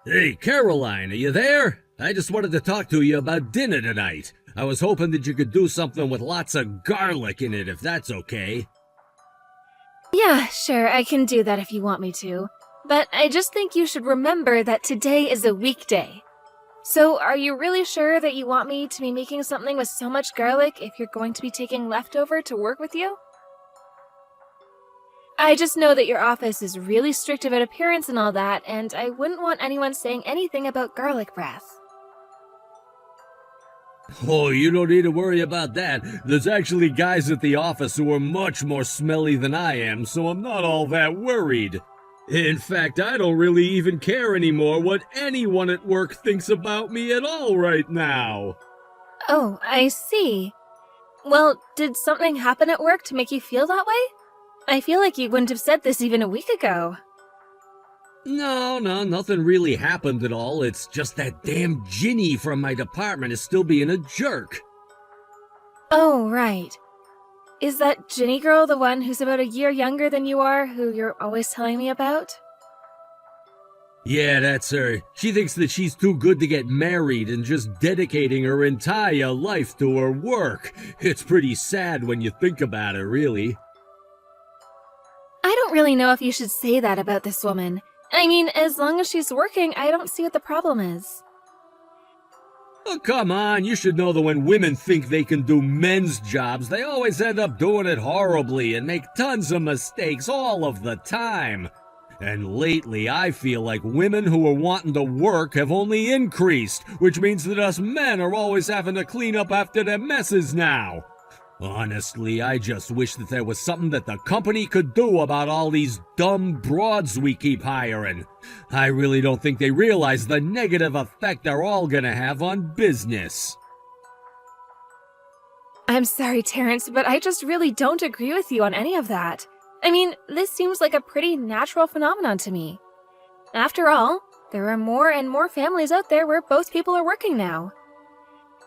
Hey, Caroline, are you there? I just wanted to talk to you about dinner tonight. I was hoping that you could do something with lots of garlic in it, if that's okay. Yeah, sure, I can do that if you want me to. But I just think you should remember that today is a weekday. So, are you really sure that you want me to be making something with so much garlic if you're going to be taking leftover to work with you? I just know that your office is really strict about appearance and all that, and I wouldn't want anyone saying anything about garlic breath. Oh, you don't need to worry about that. There's actually guys at the office who are much more smelly than I am, so I'm not all that worried. In fact, I don't really even care anymore what anyone at work thinks about me at all right now. Oh, I see. Well, did something happen at work to make you feel that way? I feel like you wouldn't have said this even a week ago. No, nothing really happened at all. It's just that damn Ginny from my department is still being a jerk. Oh, right. Is that Ginny girl the one who's about a year younger than you are, who you're always telling me about? Yeah, that's her. She thinks that she's too good to get married and just dedicating her entire life to her work. It's pretty sad when you think about it, really. I don't really know if you should say that about this woman. I mean, as long as she's working, I don't see what the problem is. Oh, come on, you should know that when women think they can do men's jobs, they always end up doing it horribly and make tons of mistakes all of the time. And lately, I feel like women who are wanting to work have only increased, which means that us men are always having to clean up after their messes now. Honestly, I just wish that there was something that the company could do about all these dumb broads we keep hiring. I really don't think they realize the negative effect they're all gonna have on business. I'm sorry, Terrence, but I just really don't agree with you on any of that. I mean, this seems like a pretty natural phenomenon to me. After all, there are more and more families out there where both people are working now.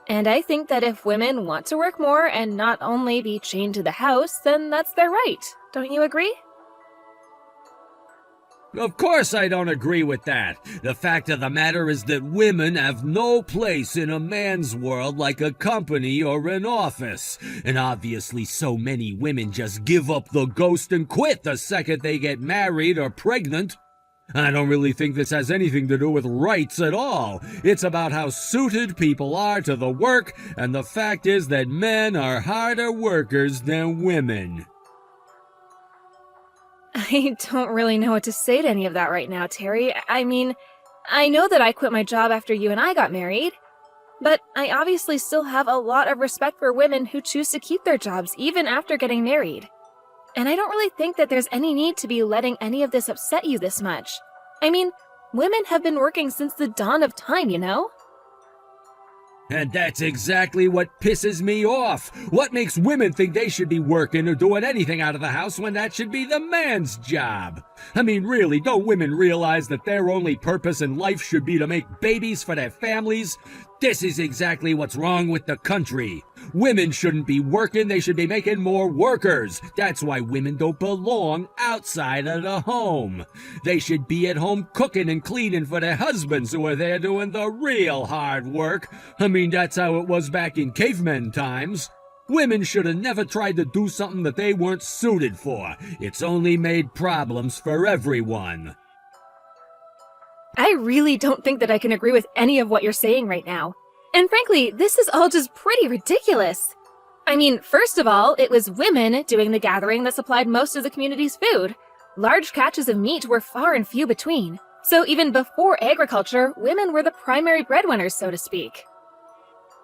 And I think that if women want to work more and not only be chained to the house, then that's their right. Don't you agree? Of course I don't agree with that. The fact of the matter is that women have no place in a man's world like a company or an office. And obviously so many women just give up the ghost and quit the second they get married or pregnant. I don't really think this has anything to do with rights at all. It's about how suited people are to the work, and the fact is that men are harder workers than women. I don't really know what to say to any of that right now, Terry. I mean, I know that I quit my job after you and I got married, but I obviously still have a lot of respect for women who choose to keep their jobs even after getting married. And I don't really think that there's any need to be letting any of this upset you this much. I mean, women have been working since the dawn of time, you know? And that's exactly what pisses me off. What makes women think they should be working or doing anything out of the house when that should be the man's job? I mean, really, don't women realize that their only purpose in life should be to make babies for their families? This is exactly what's wrong with the country. Women shouldn't be working, they should be making more workers. That's why women don't belong outside of the home. They should be at home cooking and cleaning for their husbands who are there doing the real hard work. I mean, that's how it was back in cavemen times. Women should have never tried to do something that they weren't suited for. It's only made problems for everyone. I really don't think that I can agree with any of what you're saying right now. And frankly, this is all just pretty ridiculous. I mean, first of all, it was women doing the gathering that supplied most of the community's food. Large catches of meat were far and few between. So even before agriculture, women were the primary breadwinners, so to speak.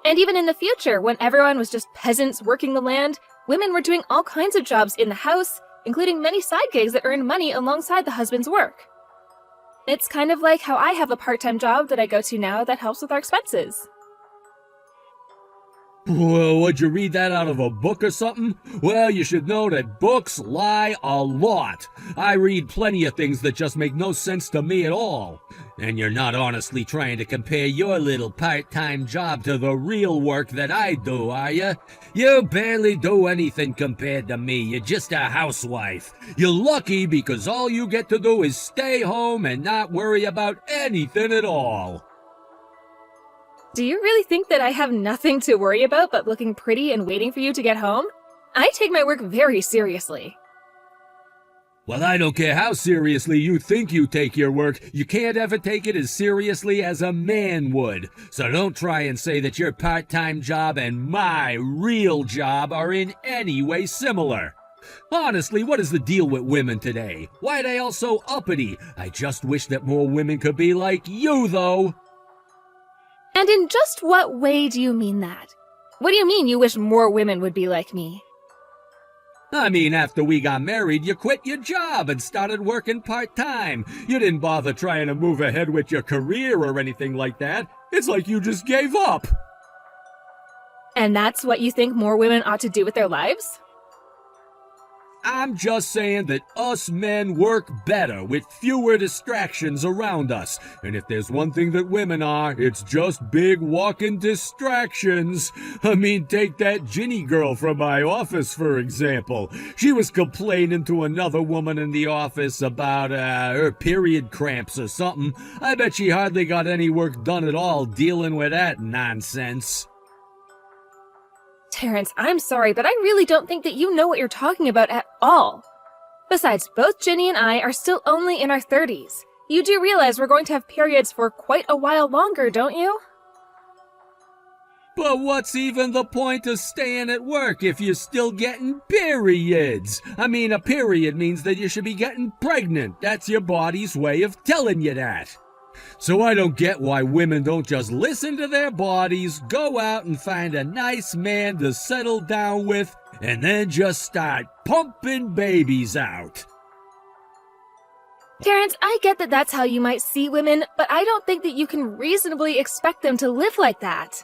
And even in the future, when everyone was just peasants working the land, women were doing all kinds of jobs in the house, including many side gigs that earned money alongside the husband's work. It's kind of like how I have a part-time job that I go to now that helps with our expenses. Well, would you read that out of a book or something? Well, you should know that books lie a lot. I read plenty of things that just make no sense to me at all. And you're not honestly trying to compare your little part-time job to the real work that I do, are you? You barely do anything compared to me. You're just a housewife. You're lucky because all you get to do is stay home and not worry about anything at all. Do you really think that I have nothing to worry about but looking pretty and waiting for you to get home? I take my work very seriously. Well, I don't care how seriously you think you take your work, you can't ever take it as seriously as a man would. So don't try and say that your part-time job and my real job are in any way similar. Honestly, what is the deal with women today? Why are they all so uppity? I just wish that more women could be like you, though. And in just what way do you mean that? What do you mean you wish more women would be like me? I mean, after we got married, you quit your job and started working part-time. You didn't bother trying to move ahead with your career or anything like that. It's like you just gave up. And that's what you think more women ought to do with their lives? I'm just saying that us men work better with fewer distractions around us. And if there's one thing that women are, it's just big walking distractions. I mean, take that Ginny girl from my office, for example. She was complaining to another woman in the office about her period cramps or something. I bet she hardly got any work done at all dealing with that nonsense. Terrence, I'm sorry, but I really don't think that you know what you're talking about at all. Besides, both Ginny and I are still only in our 30s. You do realize we're going to have periods for quite a while longer, don't you? But what's even the point of staying at work if you're still getting periods? I mean, a period means that you should be getting pregnant. That's your body's way of telling you that. So I don't get why women don't just listen to their bodies, go out and find a nice man to settle down with, and then just start pumping babies out. Terrence, I get that that's how you might see women, but I don't think that you can reasonably expect them to live like that.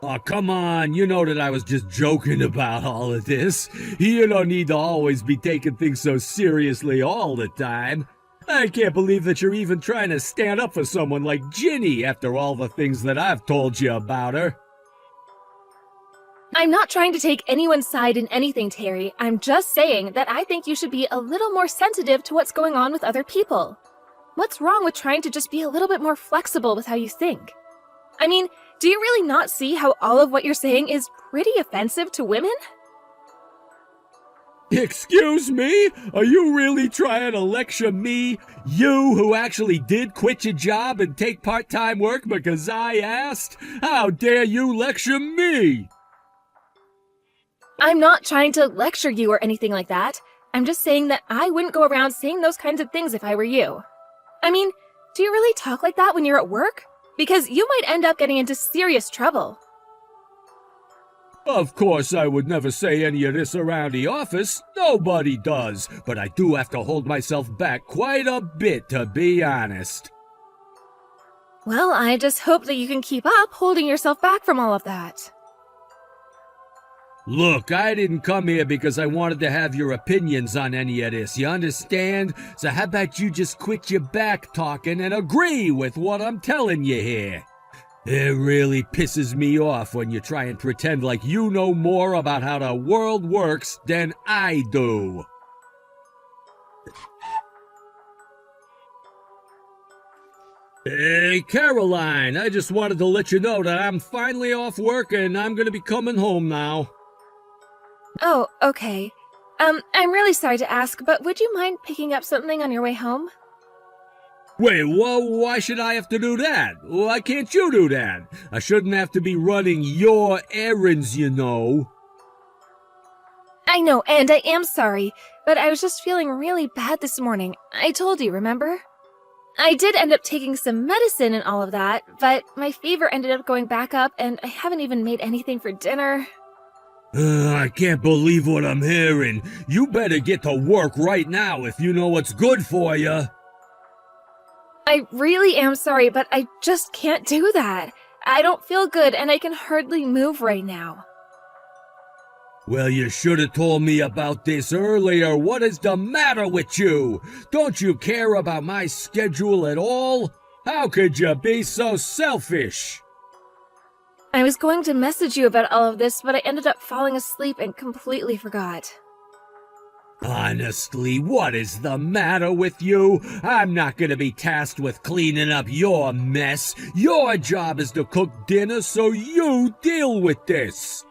Oh, come on, you know that I was just joking about all of this. You don't need to always be taking things so seriously all the time. I can't believe that you're even trying to stand up for someone like Ginny after all the things that I've told you about her. I'm not trying to take anyone's side in anything, Terry. I'm just saying that I think you should be a little more sensitive to what's going on with other people. What's wrong with trying to just be a little bit more flexible with how you think? I mean, do you really not see how all of what you're saying is pretty offensive to women? Excuse me? Are you really trying to lecture me? You who actually did quit your job and take part-time work because I asked? How dare you lecture me? I'm not trying to lecture you or anything like that. I'm just saying that I wouldn't go around saying those kinds of things if I were you. I mean, do you really talk like that when you're at work? Because you might end up getting into serious trouble. Of course, I would never say any of this around the office. Nobody does. But I do have to hold myself back quite a bit, to be honest. Well, I just hope that you can keep up holding yourself back from all of that. Look, I didn't come here because I wanted to have your opinions on any of this, you understand? So how about you just quit your back talking and agree with what I'm telling you here? It really pisses me off when you try and pretend like you know more about how the world works than I do. Hey, Caroline, I just wanted to let you know that I'm finally off work and I'm gonna be coming home now. Oh, okay. I'm really sorry to ask, but would you mind picking up something on your way home? Wait, why should I have to do that? Why can't you do that? I shouldn't have to be running your errands, you know. I know, and I am sorry, but I was just feeling really bad this morning. I told you, remember? I did end up taking some medicine and all of that, but my fever ended up going back up, and I haven't even made anything for dinner. I can't believe what I'm hearing. You better get to work right now if you know what's good for you. I really am sorry, but I just can't do that. I don't feel good and I can hardly move right now. Well, you should have told me about this earlier. What is the matter with you? Don't you care about my schedule at all? How could you be so selfish? I was going to message you about all of this, but I ended up falling asleep and completely forgot. Honestly, what is the matter with you? I'm not gonna be tasked with cleaning up your mess. Your job is to cook dinner, so you deal with this.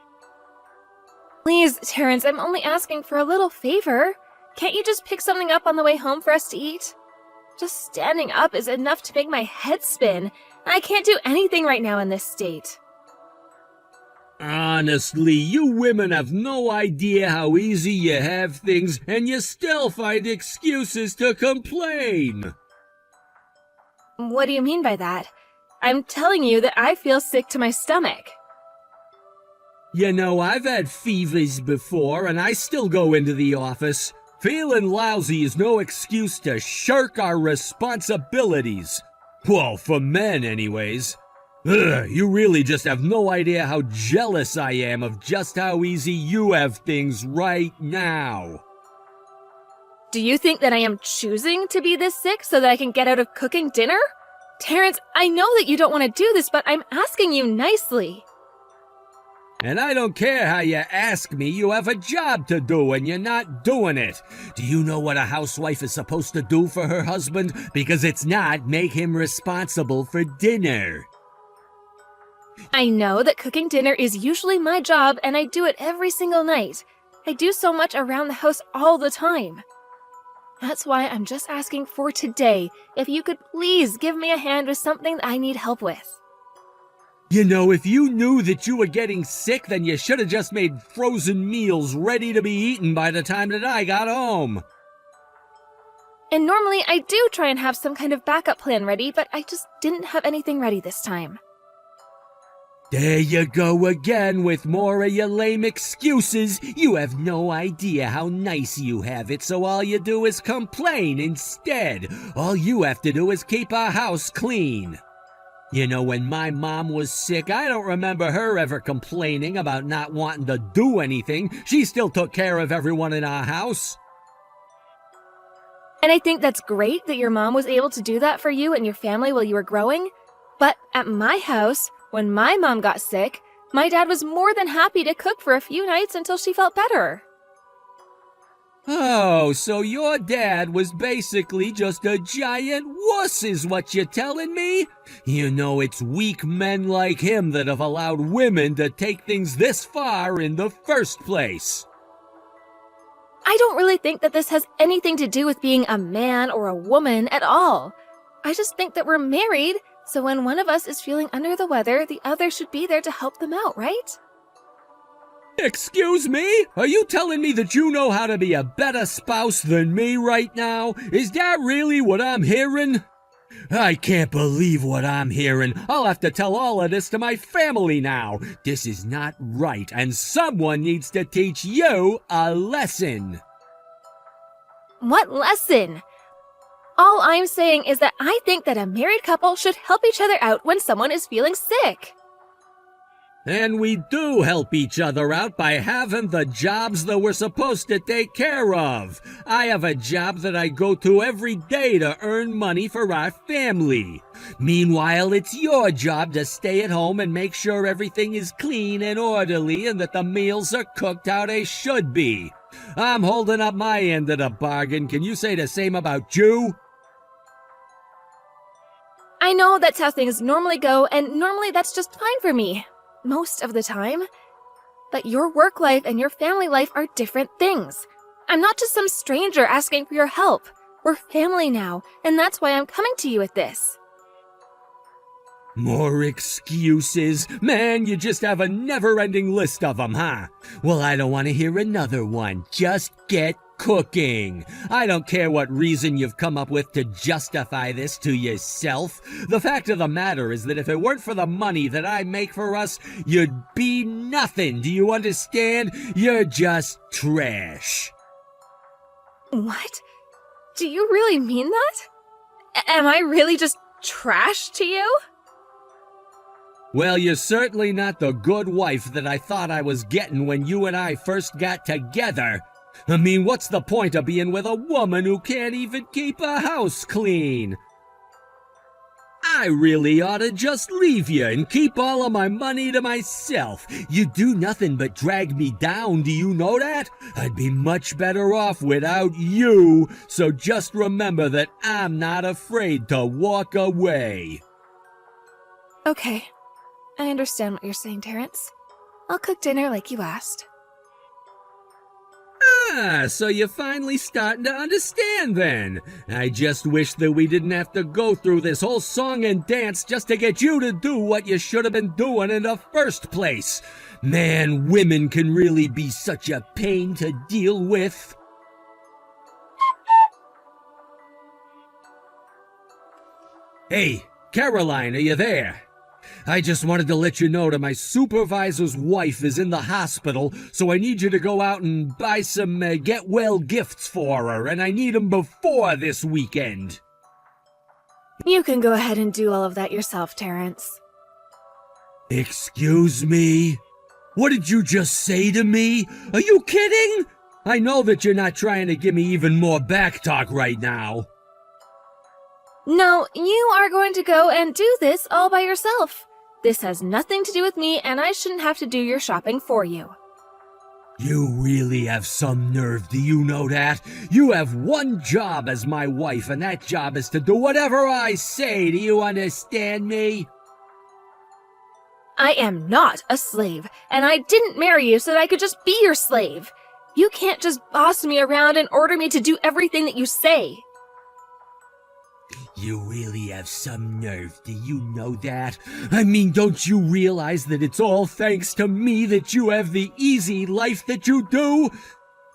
Please, Terrence, I'm only asking for a little favor. Can't you just pick something up on the way home for us to eat? Just standing up is enough to make my head spin. I can't do anything right now in this state. Honestly, you women have no idea how easy you have things, and you still find excuses to complain. What do you mean by that? I'm telling you that I feel sick to my stomach. You know, I've had fevers before, and I still go into the office. Feeling lousy is no excuse to shirk our responsibilities. Well, for men, anyways. Ugh, you really just have no idea how jealous I am of just how easy you have things right now. Do you think that I am choosing to be this sick so that I can get out of cooking dinner? Terrence, I know that you don't want to do this, but I'm asking you nicely. And I don't care how you ask me, you have a job to do and you're not doing it. Do you know what a housewife is supposed to do for her husband? Because it's not make him responsible for dinner. I know that cooking dinner is usually my job and I do it every single night. I do so much around the house all the time. That's why I'm just asking for today, if you could please give me a hand with something that I need help with. You know, if you knew that you were getting sick, then you should have just made frozen meals ready to be eaten by the time that I got home. And normally I do try and have some kind of backup plan ready, but I just didn't have anything ready this time. There you go again with more of your lame excuses. You have no idea how nice you have it, so all you do is complain instead. All you have to do is keep our house clean. You know, when my mom was sick, I don't remember her ever complaining about not wanting to do anything. She still took care of everyone in our house. And I think that's great that your mom was able to do that for you and your family while you were growing. But at my house, when my mom got sick, my dad was more than happy to cook for a few nights until she felt better. Oh, so your dad was basically just a giant wuss is what you're telling me? You know, it's weak men like him that have allowed women to take things this far in the first place. I don't really think that this has anything to do with being a man or a woman at all. I just think that we're married, so when one of us is feeling under the weather, the other should be there to help them out, right? Excuse me? Are you telling me that you know how to be a better spouse than me right now? Is that really what I'm hearing? I can't believe what I'm hearing. I'll have to tell all of this to my family now. This is not right, and someone needs to teach you a lesson. What lesson? All I'm saying is that I think that a married couple should help each other out when someone is feeling sick. And we do help each other out by having the jobs that we're supposed to take care of. I have a job that I go to every day to earn money for our family. Meanwhile, it's your job to stay at home and make sure everything is clean and orderly and that the meals are cooked how they should be. I'm holding up my end of the bargain. Can you say the same about you? I know that's how things normally go, and normally that's just fine for me. Most of the time. But your work life and your family life are different things. I'm not just some stranger asking for your help. We're family now, and that's why I'm coming to you with this. More excuses? Man, you just have a never-ending list of them, huh? Well, I don't want to hear another one. Just get cooking. I don't care what reason you've come up with to justify this to yourself. The fact of the matter is that if it weren't for the money that I make for us, you'd be nothing. Do you understand? You're just trash. What? Do you really mean that? Am I really just trash to you? Well, you're certainly not the good wife that I thought I was getting when you and I first got together. I mean, what's the point of being with a woman who can't even keep a house clean? I really ought to just leave you and keep all of my money to myself. You do nothing but drag me down, do you know that? I'd be much better off without you, so just remember that I'm not afraid to walk away. Okay, I understand what you're saying, Terrence. I'll cook dinner like you asked. Ah, so you're finally starting to understand then. I just wish that we didn't have to go through this whole song and dance just to get you to do what you should have been doing in the first place. Man, women can really be such a pain to deal with. Hey, Caroline, are you there? I just wanted to let you know that my supervisor's wife is in the hospital, so I need you to go out and buy some get-well gifts for her, and I need them before this weekend. You can go ahead and do all of that yourself, Terrence. Excuse me? What did you just say to me? Are you kidding? I know that you're not trying to give me even more backtalk right now. No, you are going to go and do this all by yourself. This has nothing to do with me, and I shouldn't have to do your shopping for you. You really have some nerve, do you know that? You have one job as my wife, and that job is to do whatever I say. Do you understand me? I am not a slave, and I didn't marry you so that I could just be your slave. You can't just boss me around and order me to do everything that you say. You really have some nerve, do you know that? I mean, don't you realize that it's all thanks to me that you have the easy life that you do?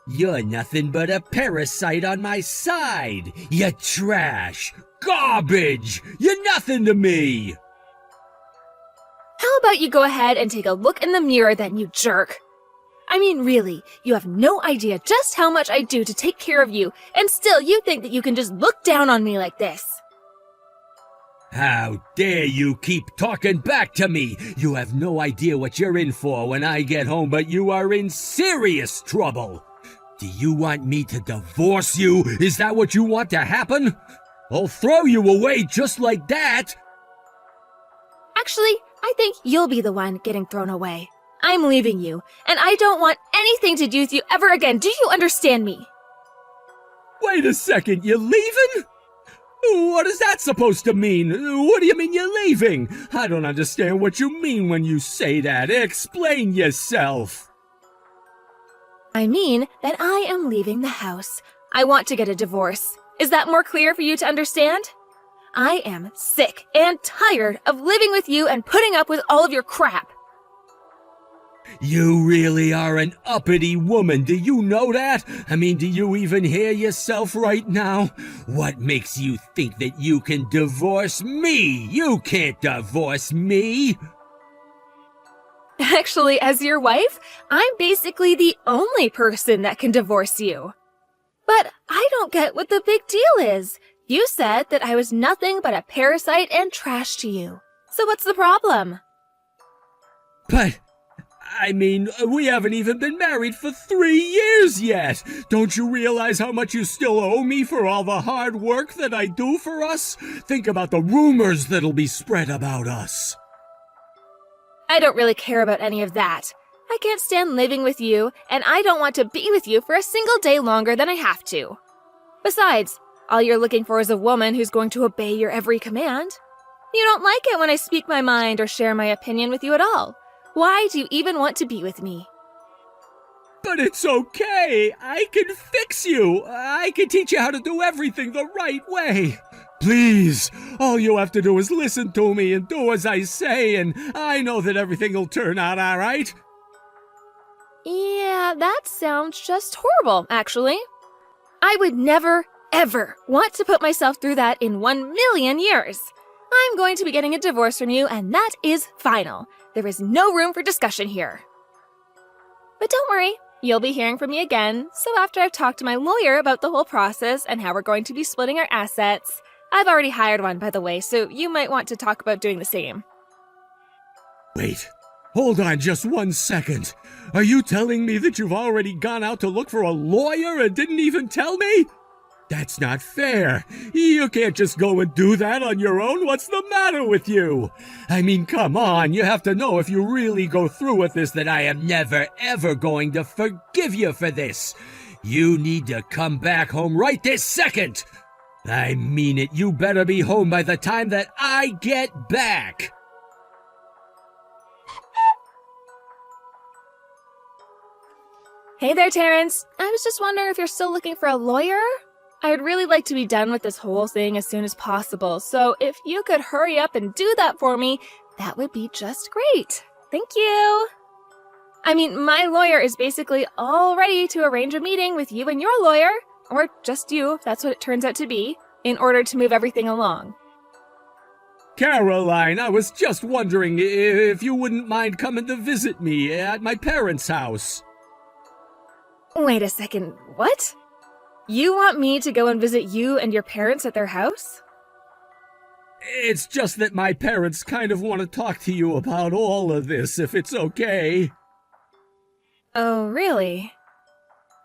You're nothing but a parasite on my side. You trash. Garbage. You're nothing to me. How about you go ahead and take a look in the mirror then, you jerk? I mean, really, you have no idea just how much I do to take care of you, and still you think that you can just look down on me like this. How dare you keep talking back to me? You have no idea what you're in for when I get home, but you are in serious trouble. Do you want me to divorce you? Is that what you want to happen? I'll throw you away just like that. Actually, I think you'll be the one getting thrown away. I'm leaving you, and I don't want anything to do with you ever again. Do you understand me? Wait a second, you're leaving? What is that supposed to mean? What do you mean you're leaving? I don't understand what you mean when you say that. Explain yourself. I mean that I am leaving the house. I want to get a divorce. Is that more clear for you to understand? I am sick and tired of living with you and putting up with all of your crap. You really are an uppity woman, do you know that? I mean, do you even hear yourself right now? What makes you think that you can divorce me? You can't divorce me! Actually, as your wife, I'm basically the only person that can divorce you. But I don't get what the big deal is. You said that I was nothing but a parasite and trash to you. So what's the problem? But... I mean, we haven't even been married for 3 years yet. Don't you realize how much you still owe me for all the hard work that I do for us? Think about the rumors that'll be spread about us. I don't really care about any of that. I can't stand living with you, and I don't want to be with you for a single day longer than I have to. Besides, all you're looking for is a woman who's going to obey your every command. You don't like it when I speak my mind or share my opinion with you at all. Why do you even want to be with me? But it's okay. I can fix you. I can teach you how to do everything the right way. Please, all you have to do is listen to me and do as I say, and I know that everything will turn out all right. Yeah, that sounds just horrible, actually. I would never, ever want to put myself through that in 1,000,000 years. I'm going to be getting a divorce from you, and that is final. There is no room for discussion here. But don't worry, you'll be hearing from me again, so after I've talked to my lawyer about the whole process and how we're going to be splitting our assets. I've already hired one, by the way, so you might want to talk about doing the same. Wait, hold on just 1 second. Are you telling me that you've already gone out to look for a lawyer and didn't even tell me? That's not fair. You can't just go and do that on your own. What's the matter with you? I mean, come on. You have to know if you really go through with this that I am never, ever going to forgive you for this. You need to come back home right this second. I mean it. You better be home by the time that I get back. Hey there, Terrence. I was just wondering if you're still looking for a lawyer? I would really like to be done with this whole thing as soon as possible, so if you could hurry up and do that for me, that would be just great. Thank you. I mean, my lawyer is basically all ready to arrange a meeting with you and your lawyer, or just you, if that's what it turns out to be, in order to move everything along. Caroline, I was just wondering if you wouldn't mind coming to visit me at my parents' house. Wait a second, what? You want me to go and visit you and your parents at their house? It's just that my parents kind of want to talk to you about all of this, if it's okay. Oh, really?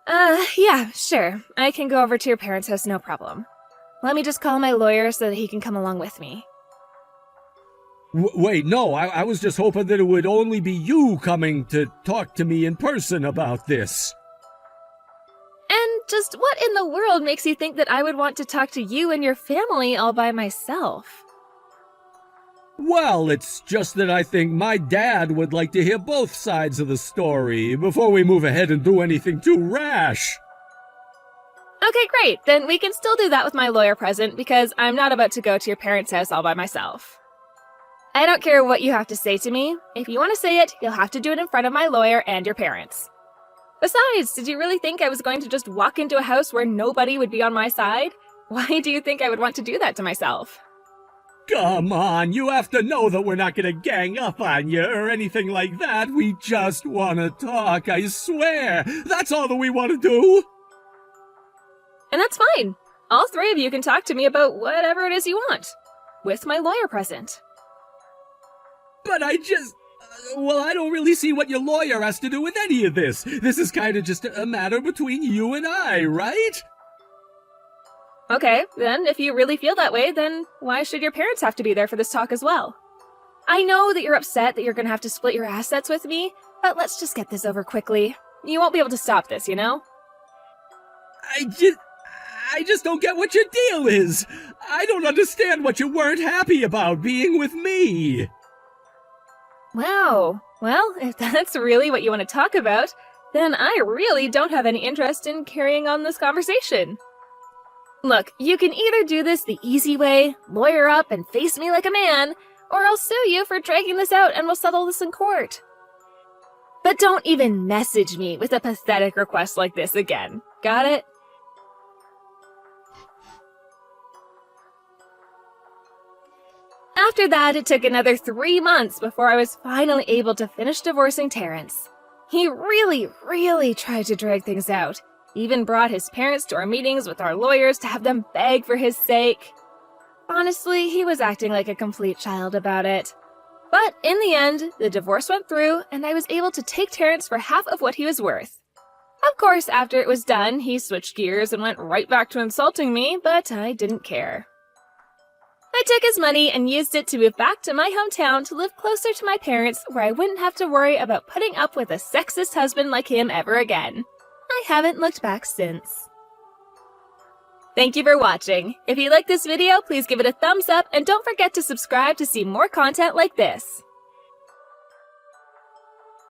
Yeah, sure. I can go over to your parents' house, no problem. Let me just call my lawyer so that he can come along with me. Wait, no, I was just hoping that it would only be you coming to talk to me in person about this. And just what in the world makes you think that I would want to talk to you and your family all by myself? Well, it's just that I think my dad would like to hear both sides of the story before we move ahead and do anything too rash. Okay, great. Then we can still do that with my lawyer present because I'm not about to go to your parents' house all by myself. I don't care what you have to say to me. If you want to say it, you'll have to do it in front of my lawyer and your parents. Besides, did you really think I was going to just walk into a house where nobody would be on my side? Why do you think I would want to do that to myself? Come on, you have to know that we're not going to gang up on you or anything like that. We just want to talk, I swear. That's all that we want to do. And that's fine. All three of you can talk to me about whatever it is you want, with my lawyer present. But I don't really see what your lawyer has to do with any of this. This is kind of just a matter between you and I, right? Okay, then if you really feel that way, then why should your parents have to be there for this talk as well? I know that you're upset that you're going to have to split your assets with me, but let's just get this over quickly. You won't be able to stop this, you know? I just don't get what your deal is. I don't understand what you weren't happy about being with me. Wow. Well, if that's really what you want to talk about, then I really don't have any interest in carrying on this conversation. Look, you can either do this the easy way, lawyer up and face me like a man, or I'll sue you for dragging this out and we'll settle this in court. But don't even message me with a pathetic request like this again. Got it? After that, it took another 3 months before I was finally able to finish divorcing Terrence. He really tried to drag things out. Even brought his parents to our meetings with our lawyers to have them beg for his sake. Honestly, he was acting like a complete child about it. But in the end, the divorce went through, and I was able to take Terrence for half of what he was worth. Of course, after it was done, he switched gears and went right back to insulting me, but I didn't care. I took his money and used it to move back to my hometown to live closer to my parents, where I wouldn't have to worry about putting up with a sexist husband like him ever again. I haven't looked back since. Thank you for watching. If you liked this video, please give it a thumbs up and don't forget to subscribe to see more content like this.